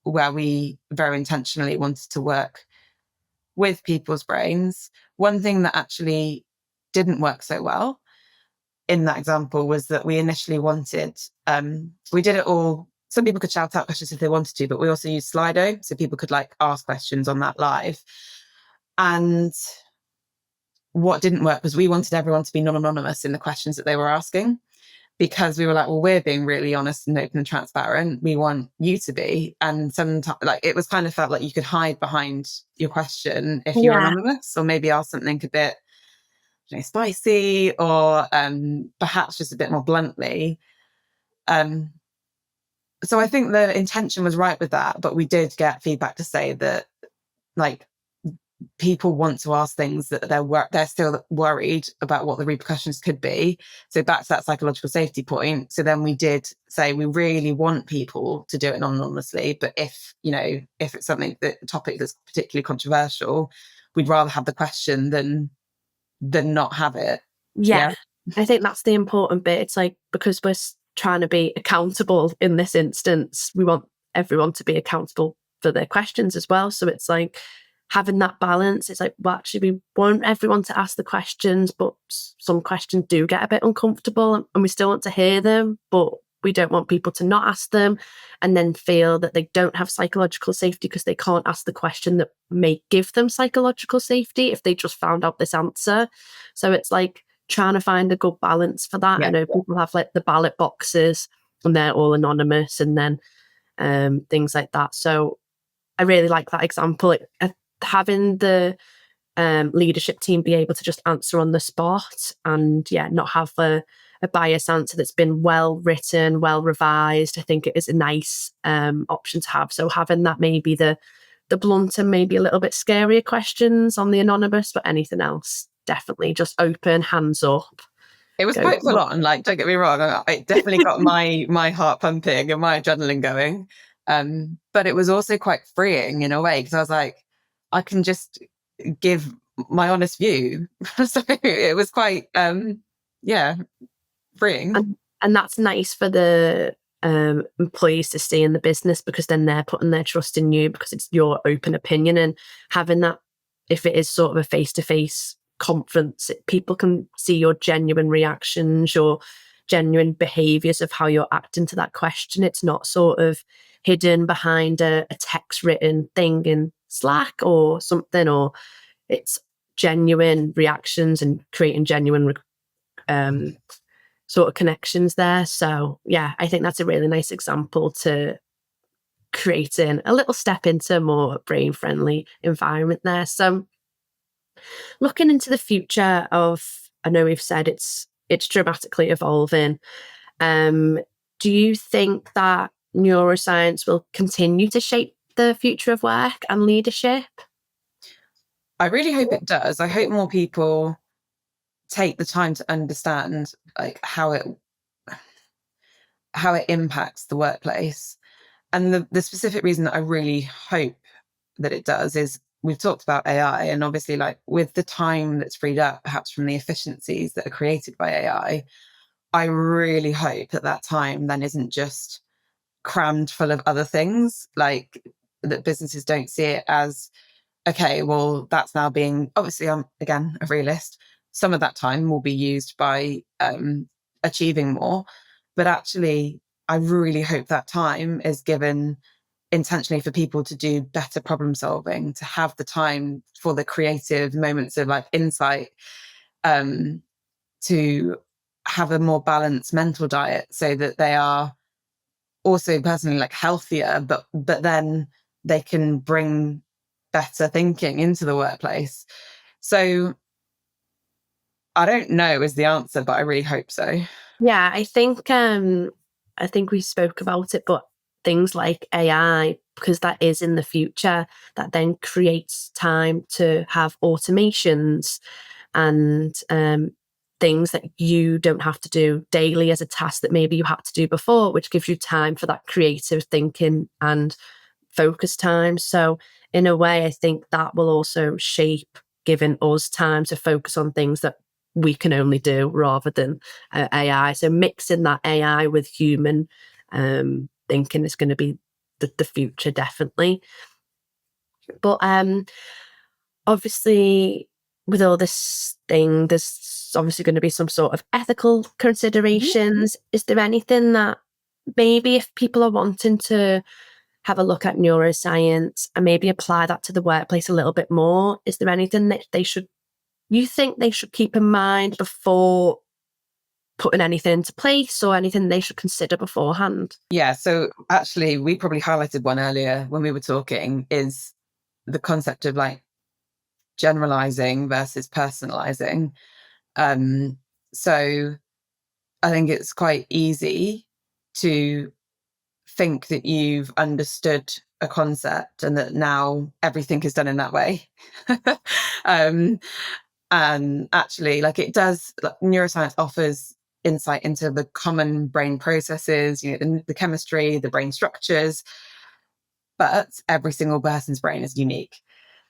where we very intentionally wanted to work with people's brains. One thing that actually didn't work so well in that example was that we initially wanted, we did it all. Some people could shout out questions if they wanted to, but we also used Slido, so people could like ask questions on that live. And what didn't work was we wanted everyone to be non-anonymous in the questions that they were asking, because we were like, well, we're being really honest and open and transparent. We want you to be. And sometimes like it was kind of felt like you could hide behind your question if you're anonymous, or maybe ask something a bit, you know, spicy, or perhaps just a bit more bluntly. So I think the intention was right with that, but we did get feedback to say that like people want to ask things that they're still worried about what the repercussions could be. So back to that psychological safety point. So then we did say we really want people to do it anonymously, but if it's something that a topic that's particularly controversial, we'd rather have the question than not have it. Yeah. I think that's the important bit. It's like, because we're trying to be accountable in this instance, we want everyone to be accountable for their questions as well. So it's like having that balance. It's like, well, actually, we want everyone to ask the questions, but some questions do get a bit uncomfortable and we still want to hear them, but we don't want people to not ask them and then feel that they don't have psychological safety because they can't ask the question that may give them psychological safety if they just found out this answer. So it's like trying to find a good balance for that. I know people have like the ballot boxes and they're all anonymous and then things like that. So I really like that example. Having the leadership team be able to just answer on the spot and not have a biased answer that's been well written, well revised, I think it is a nice option to have. So having that, maybe the blunt and maybe a little bit scarier questions on the anonymous, but anything else, definitely just open, hands up. It was quite full on, like, don't get me wrong, it definitely got my heart pumping and my adrenaline going. But it was also quite freeing in a way, because I was like, I can just give my honest view. So it was quite, freeing. And that's nice for the employees to stay in the business, because then they're putting their trust in you because it's your open opinion. And having that, if it is sort of a face-to-face conference, people can see your genuine reactions, your genuine behaviours of how you're acting to that question. It's not sort of hidden behind a text written thing in Slack or something, or it's genuine reactions and creating genuine sort of connections there. So I think that's a really nice example to creating a little step into a more brain friendly environment there. So looking into the future of, I know we've said it's dramatically evolving. Do you think that neuroscience will continue to shape the future of work and leadership? I really hope it does. I hope more people take the time to understand like how it impacts the workplace. And the specific reason that I really hope that it does is, we've talked about AI, and obviously like with the time that's freed up perhaps from the efficiencies that are created by AI, I really hope that time then isn't just crammed full of other things, like that businesses don't see it as, okay, well, that's now being, obviously I'm again a realist, some of that time will be used by achieving more, but actually I really hope that time is given intentionally for people to do better problem solving, to have the time for the creative moments of like insight, to have a more balanced mental diet so that they are also personally like healthier, but then they can bring better thinking into the workplace. So I don't know is the answer, but I really hope so. Yeah, I think we spoke about it, but things like AI, because that is in the future, that then creates time to have automations and things that you don't have to do daily as a task that maybe you had to do before, which gives you time for that creative thinking and focus time. So in a way, I think that will also shape giving us time to focus on things that we can only do rather than AI. So mixing that AI with human thinking is going to be the future, definitely. But obviously with all this thing, there's obviously going to be some sort of ethical considerations. Is there anything that maybe if people are wanting to have a look at neuroscience and maybe apply that to the workplace a little bit more, is there anything that you think they should keep in mind before putting anything into place, or anything they should consider beforehand? Yeah, so actually we probably highlighted one earlier when we were talking, is the concept of like generalizing versus personalizing. So I think it's quite easy to think that you've understood a concept and that now everything is done in that way. And actually, like, it does, like, neuroscience offers insight into the common brain processes, the chemistry, the brain structures, but every single person's brain is unique.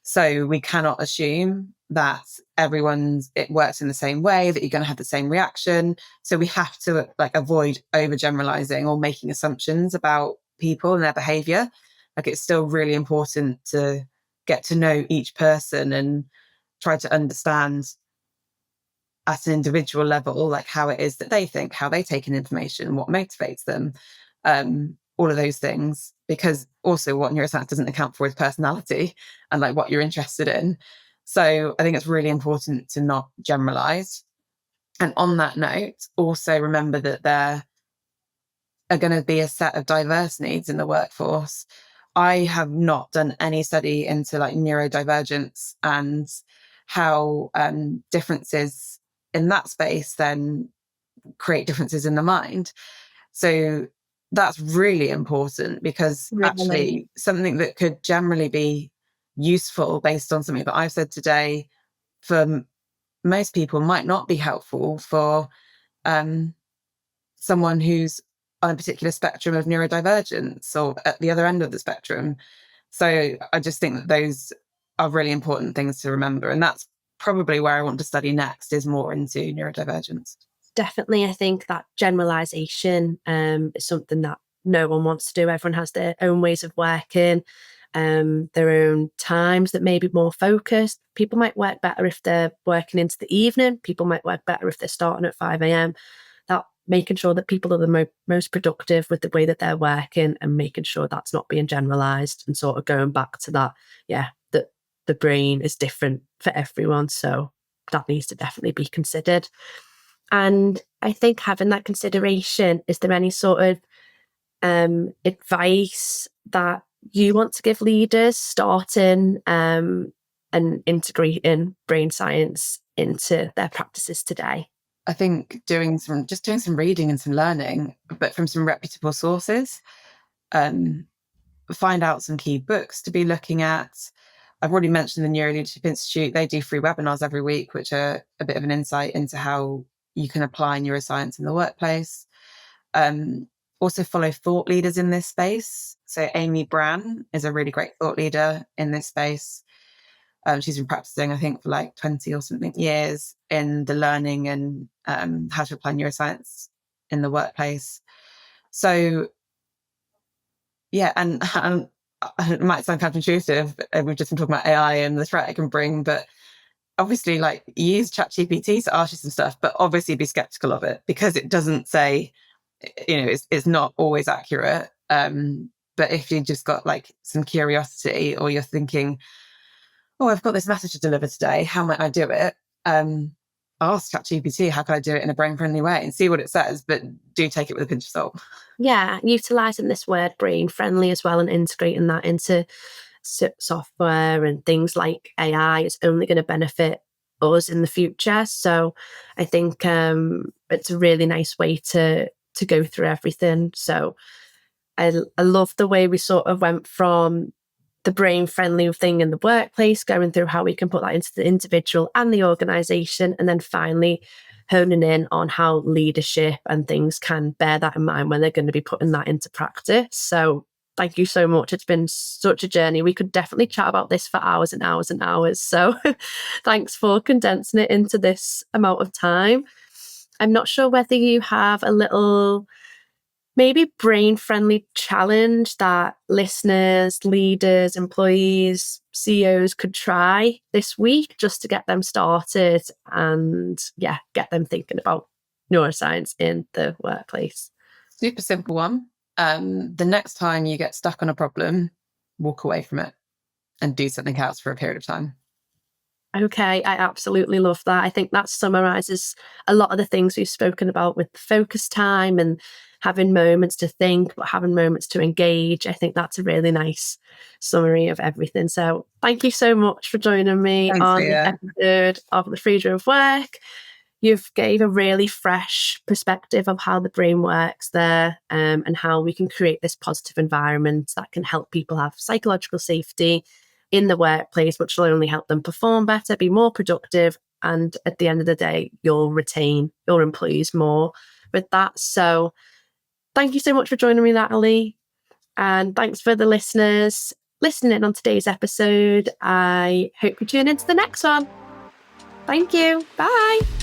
So we cannot assume that it works in the same way, that you're going to have the same reaction. So we have to avoid overgeneralizing or making assumptions about people and their behavior. Like, it's still really important to get to know each person and try to understand at an individual level, like how it is that they think, how they take in information, what motivates them, all of those things. Because also what neuroscience doesn't account for is personality and like what you're interested in. So I think it's really important to not generalize. And on that note, also remember that there are going to be a set of diverse needs in the workforce. I have not done any study into like neurodivergence and how differences in that space then create differences in the mind. So that's really important, because actually something that could generally be useful based on something that I've said today for most people might not be helpful for someone who's on a particular spectrum of neurodivergence or at the other end of the spectrum. So I just think that those are really important things to remember. And that's probably where I want to study next, is more into neurodivergence. Definitely. I think that generalization is something that no one wants to do. Everyone has their own ways of working, their own times that may be more focused. People might work better if they're working into the evening. People might work better if they're starting at 5 a.m. That making sure that people are the most productive with the way that they're working, and making sure that's not being generalized, and sort of going back to that, that the brain is different for everyone. So that needs to definitely be considered. And I think having that consideration, is there any sort of advice that you want to give leaders starting and integrating brain science into their practices today? I think doing some reading and some learning, but from some reputable sources. Find out some key books to be looking at. I've already mentioned the Neuro Leadership Institute. They do free webinars every week, which are a bit of an insight into how you can apply neuroscience in the workplace. Also follow thought leaders in this space. So Amy Brann is a really great thought leader in this space. She's been practicing, I think, for like 20 or something years in the learning and how to apply neuroscience in the workplace. So yeah, and it might sound counterintuitive. We've just been talking about AI and the threat it can bring, but obviously, like, use ChatGPT to ask you some stuff, but obviously be skeptical of it, because it doesn't say, it's not always accurate. But if you just got like some curiosity, or you're thinking, oh, I've got this message to deliver today, how might I do it? Ask ChatGPT, how can I do it in a brain-friendly way, and see what it says, but do take it with a pinch of salt. Yeah, utilising this word brain-friendly as well, and integrating that into software and things like AI is only going to benefit us in the future. So I think it's a really nice way to go through everything. So I love the way we sort of went from the brain-friendly thing in the workplace, going through how we can put that into the individual and the organisation, and then finally honing in on how leadership and things can bear that in mind when they're going to be putting that into practice. So thank you so much. It's been such a journey. We could definitely chat about this for hours and hours and hours. So thanks for condensing it into this amount of time. I'm not sure whether you have a little maybe brain-friendly challenge that listeners, leaders, employees, CEOs could try this week just to get them started and get them thinking about neuroscience in the workplace? Super simple one. The next time you get stuck on a problem, walk away from it and do something else for a period of time. Okay, I absolutely love that. I think that summarizes a lot of the things we've spoken about with focus time and having moments to think, but having moments to engage. I think that's a really nice summary of everything. So thank you so much for joining me Thanks, on Leah. this episode of The Freedom of Work. You've gave a really fresh perspective of how the brain works there, and how we can create this positive environment that can help people have psychological safety in the workplace, which will only help them perform better, be more productive, and at the end of the day, you'll retain your employees more with that. So thank you so much for joining me, Natalie. And thanks for the listeners listening in on today's episode. I hope you tune into the next one. Thank you. Bye.